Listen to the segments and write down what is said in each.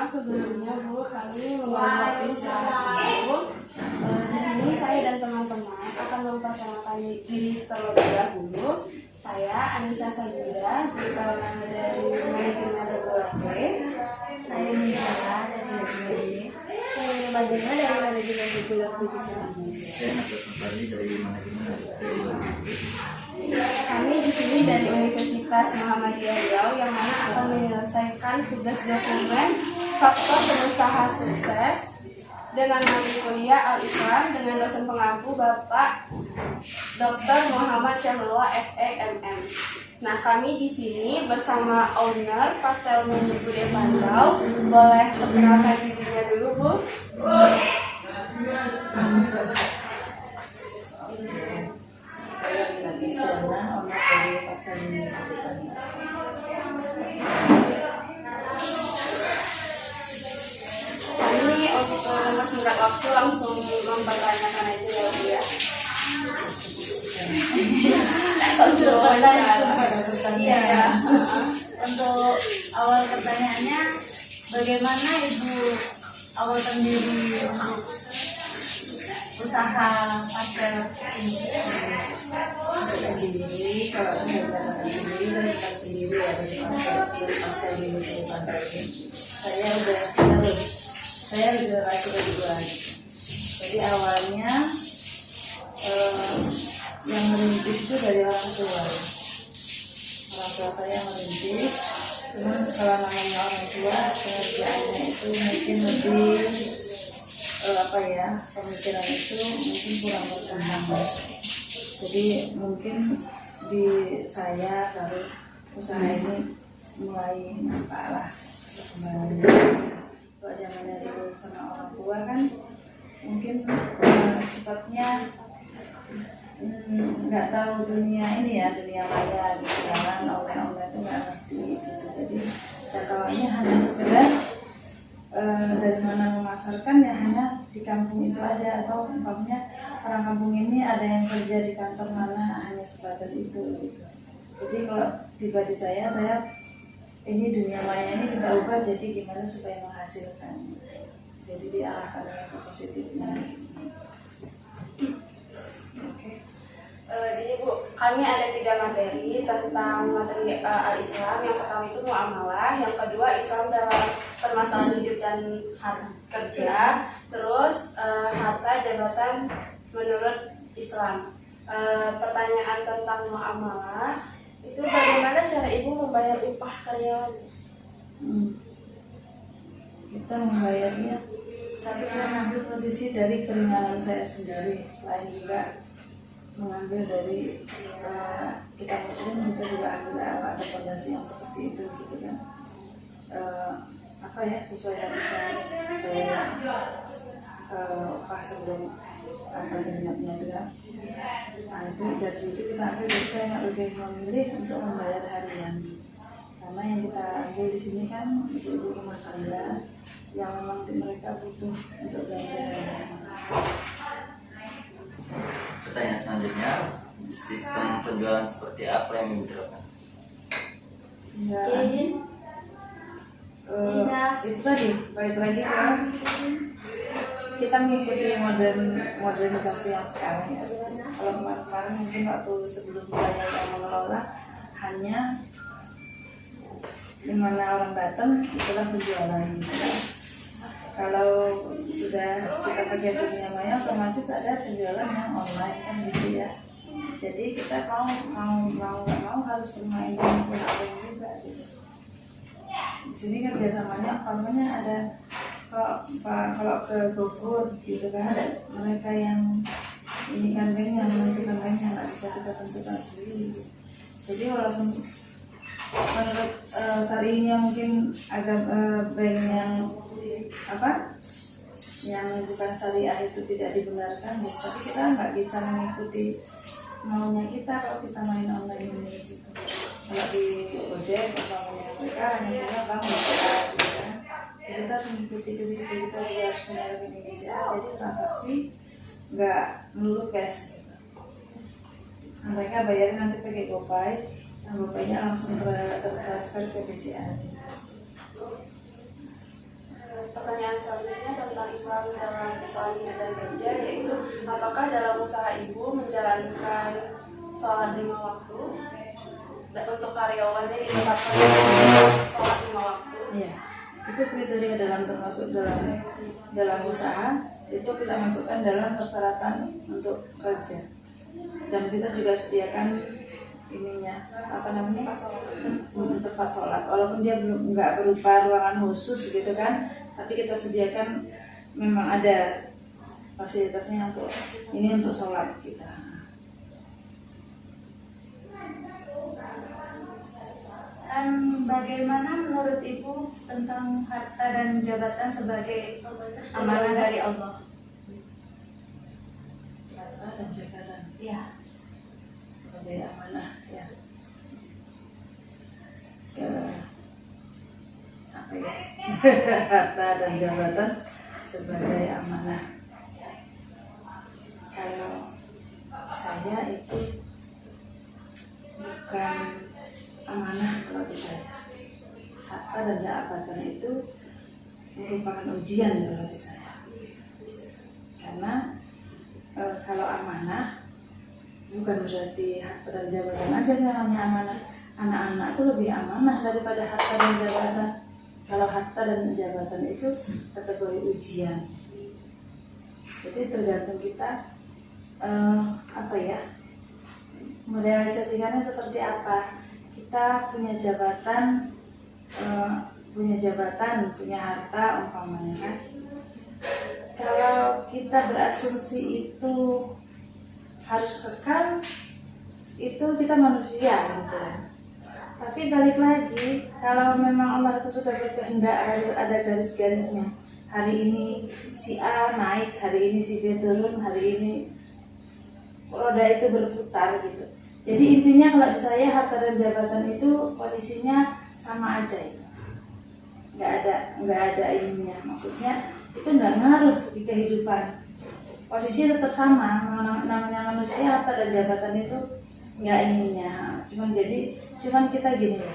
sebelumnya Bu, kami menghormati secara dulu. Di sini saya dan teman-teman akan memperkenalkan diri terlebih dahulu. Saya Anissa Sajida, Departemen dari Manajemen Regulatory. Saya Nisa dari Regulatory. Saya Badina dari Manajemen Regulatory juga. Saya Natas Sembari dari Manajemen Regulatory. Kami di sini dari Universitas Muhammadiyah Riau yang mana akan menyelesaikan tugas dokumen faktor pengusaha sukses dengan mata kuliah Al-Islam dengan dosen pengampu Bapak Dr. Muhammad Syahrullah SEMM. Nah, kami di sini bersama owner Pastel Mini Bude Pantau. Boleh perkenalkan dirinya dulu, Bu? Saya Istiana, owner dari Pastel Mini Bude Pantau. Kami untuk mempersingkat waktu langsung mempertanyakan aja ya, Bu ya. Iya. Untuk awal pertanyaannya, bagaimana Ibu awal pendiri untuk usaha pastel ini? Sendiri, kalau saya mengatakan sendiri dari kita sendiri ya dari pastel ini dari pantai ini. Saya udah lagi berdua. Jadi awalnya yang merintis itu dari orang tua saya yang merintis. Cuman kalau namanya orang tua pengerjaannya itu mungkin lebih pemikiran itu mungkin kurang berkembang. Jadi mungkin di saya baru usaha ini mulai nampak lah perkembangannya. Kalau zamannya dulu sama orang tua kan mungkin sifatnya nggak tahu dunia ini ya, dunia maya gitu, jalan online itu nggak ngerti gitu. Jadi jangkauannya hanya sekedar dari mana memasarkan ya hanya di kampung itu aja, atau umpamanya orang kampung ini ada yang kerja di kantor mana, hanya sebatas itu gitu. Jadi kalau tiba di saya ini dunia maya ini kita ubah jadi gimana supaya menghasilkan, jadi diarahkan ke positifnya. Jadi Bu, kami ada 3 materi tentang materi Al-Islam. Yang pertama itu muamalah, yang kedua Islam dalam permasalahan hidup dan kerja, terus harta jabatan menurut Islam. Pertanyaan tentang muamalah itu bagaimana cara Ibu membayar upah karyawan? Kita membayarnya, satu saya mengambil posisi dari keringanan saya sendiri, selain juga mengambil dari kita muslim, kita juga ambil ada fondasi yang seperti itu gitu kan, sesuai hadis yang upah sebelum niatnya itu kan. Nah itu dari situ kita ambil, jadi saya nggak lebih memilih untuk membayar harian, karena yang kita ambil di sini kan ibu-ibu rumah tangga yang memang mereka butuh untuk belanja. Pertanyaan selanjutnya, sistem penjualan seperti apa yang diterapkan? Itu tadi balik lagi kan kita mengikuti modernisasi yang sekarang ya. Kalau kemarin mungkin waktu sebelum saya yang mengelola hanya dimana orang datang itulah penjualan gitu. Kalau sudah kita pakai dunia maya, otomatis ada penjualan yang online kan gitu ya. Jadi kita mau harus bermain dengan pihak juga gitu. Di sini kerjasamanya umpamanya ada kalau ke Bogor gitu kan, mereka yang ini kan yang menentukan banknya nggak bisa kita tentukan sendiri. Jadi walaupun menurut syariahnya mungkin agak bank yang bukan syariah itu tidak dibenarkan, tapi kita nggak bisa mengikuti maunya kita kalau kita main online ini gitu. Kalau di Gojek umpamanya mereka hanya bilang bang bisa gitu kan, kita harus mengikuti ke situ, kita juga harus menyerap Indonesia, jadi transaksi nggak melulu cash gitu. Mereka bayarnya nanti pakai GoPay, nah GoPay-nya langsung tertransfer ke BCA. Pertanyaan selanjutnya tentang Islam dalam persoalan hidup dan kerja, yaitu apakah dalam usaha ibu menjalankan sholat 5 waktu dan untuk karyawannya ditetapkan sholat 5 waktu? Ya, itu kriteria termasuk dalam usaha, itu kita masukkan dalam persyaratan untuk kerja. Dan kita juga sediakan tempat sholat, walaupun dia nggak berupa ruangan khusus gitu kan, tapi kita sediakan, memang ada fasilitasnya untuk sholat kita. Dan bagaimana menurut Ibu tentang harta dan jabatan sebagai amanah dari Allah? Harta dan jabatan Ya. sebagai amanah, ya. Harta dan jabatan sebagai amanah. Kalau saya itu bukan amanah, kalau di saya harta dan jabatan itu merupakan ujian kalau di saya. Karena kalau amanah bukan berarti harta dan jabatan aja yang namanya amanah. Anak-anak itu lebih amanah daripada harta dan jabatan. Kalau harta dan jabatan itu kategori ujian. Jadi tergantung kita merealisasikannya seperti apa. Kita punya jabatan, punya harta umpamanya kan. Kalau kita berasumsi itu harus kekal, itu kita manusia gitu kan. Tapi balik lagi, kalau memang Allah itu sudah berkehendak harus ada garis-garisnya. Hari ini si A naik, hari ini si B turun, hari ini roda itu berputar gitu. Jadi intinya kalau di saya harta dan jabatan itu posisinya sama aja itu. Nggak ada ininya. Maksudnya itu nggak ngaruh di kehidupan. Posisi tetap sama, namanya manusia, harta dan jabatan itu nggak ininya. Cuman kita gini ya,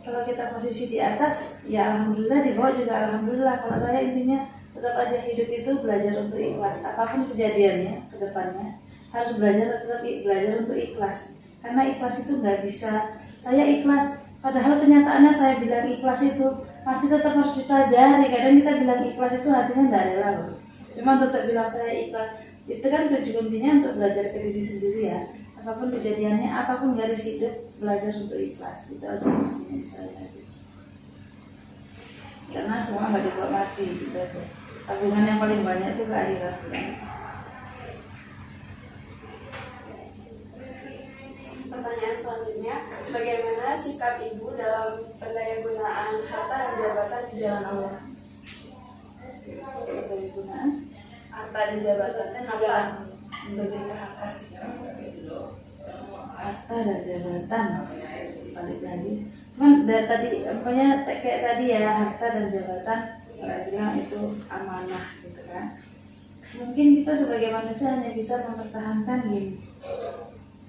kalau kita posisi di atas, ya alhamdulillah, di bawah juga alhamdulillah. Kalau saya intinya tetap aja hidup itu belajar untuk ikhlas. Apapun kejadiannya ke depannya, harus tetap belajar untuk ikhlas. Karena ikhlas itu nggak bisa, saya ikhlas, padahal kenyataannya saya bilang ikhlas itu masih tetap harus dipelajari. Kadang kita bilang ikhlas itu artinya nggak rela loh. Cuman tetap bilang saya ikhlas, itu kan kuncinya untuk belajar ke diri sendiri ya. Apapun kejadiannya, apapun garis hidup, belajar untuk ikhlas. Itu aja kuncinya di saya. Karena semua nggak dibuat mati, gitu aja. Tabungan yang paling banyak itu ke akhirat. Pertanyaan selanjutnya, bagaimana sikap ibu dalam pendayagunaan harta dan jabatan di jalan Allah? Pendayagunaan Harta dan jabatan kan apa? Lebih ke harta sih. harta dan jabatan balik lagi. Cuman dari tadi, pokoknya kayak tadi ya, harta dan jabatan bilang itu amanah gitu kan. Mungkin kita sebagai manusia hanya bisa mempertahankan gini.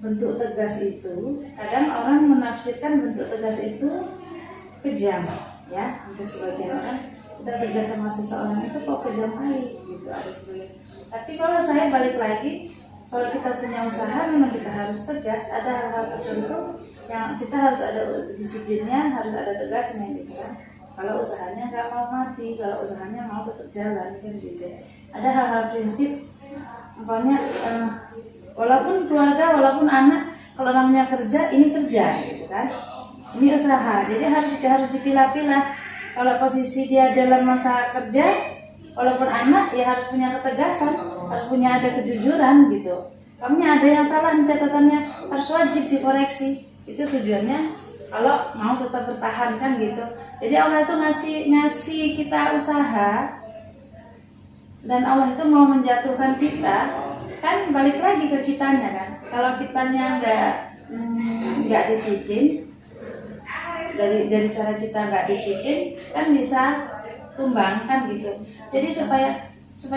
Bentuk tegas itu, kadang orang menafsirkan bentuk tegas itu kejam, ya. Untuk sebagian orang kita tegas sama seseorang itu kok kejam kali, gitu ada sebagian. Tapi kalau saya balik lagi, kalau kita punya usaha memang kita harus tegas. Ada hal-hal tertentu yang kita harus ada disiplinnya, harus ada tegasnya, gitu kan. Kalau usahanya nggak mau mati, kalau usahanya mau tetap jalan, kan gitu. Ada hal-hal prinsip, umpamanya walaupun keluarga, walaupun anak, kalau namanya kerja, ini kerja gitu kan. Ini usaha, jadi harus dipilah-pilah. Kalau posisi dia dalam masa kerja, walaupun anak, ya harus punya ketegasan, harus punya ada kejujuran gitu. Kamunya ada yang salah nih catatannya, harus wajib dikoreksi. Itu tujuannya kalau mau tetap bertahan kan gitu. Jadi Allah itu ngasih kita usaha, dan Allah itu mau menjatuhkan kita, kan balik lagi ke kitanya kan. Kalau kitanya nggak disiplin, dari cara kita nggak disiplin, kan bisa tumbang kan gitu. Jadi supaya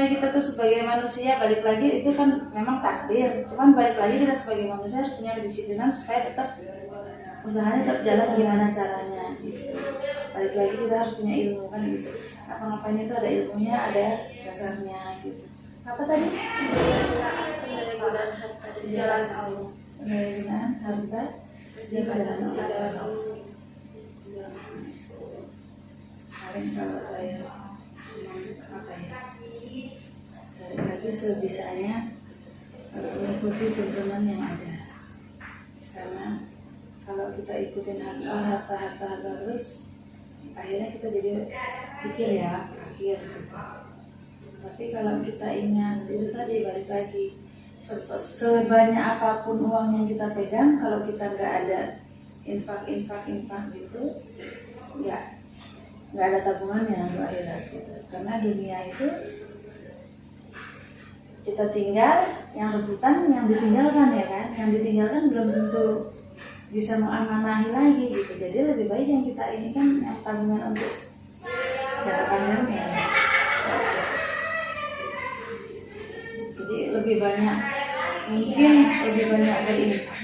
kita tuh sebagai manusia, balik lagi itu kan memang takdir. Cuman balik lagi kita sebagai manusia harus punya kedisiplinan supaya tetap usahanya tetap jalan gimana caranya gitu. Balik lagi kita harus punya ilmu kan gitu. apa-ngapain itu ada ilmunya, ada dasarnya gitu. Apa tadi? Penyalahgunaan harta di jalan Allah. Penyalahgunaan harta di jalan Allah. Kemarin kalau saya apa ya, lagi sebisanya mengikuti tuntunan yang ada, karena kalau kita ikutin harta terus akhirnya kita jadi pikir ya akhir gitu. Tapi kalau kita ingat itu tadi, balik lagi, sebanyak apapun uang yang kita pegang, kalau kita nggak ada infak gitu, nggak ada tabungannya untuk akhirat gitu. Karena dunia itu kita tinggal, yang rebutan yang ditinggalkan ya kan, yang ditinggalkan belum tentu bisa mengamanahi lagi gitu. Jadi lebih baik yang kita ini kan yang tabungan untuk jangka panjangnya. Jadi lebih banyak, mungkin lebih banyak berinfak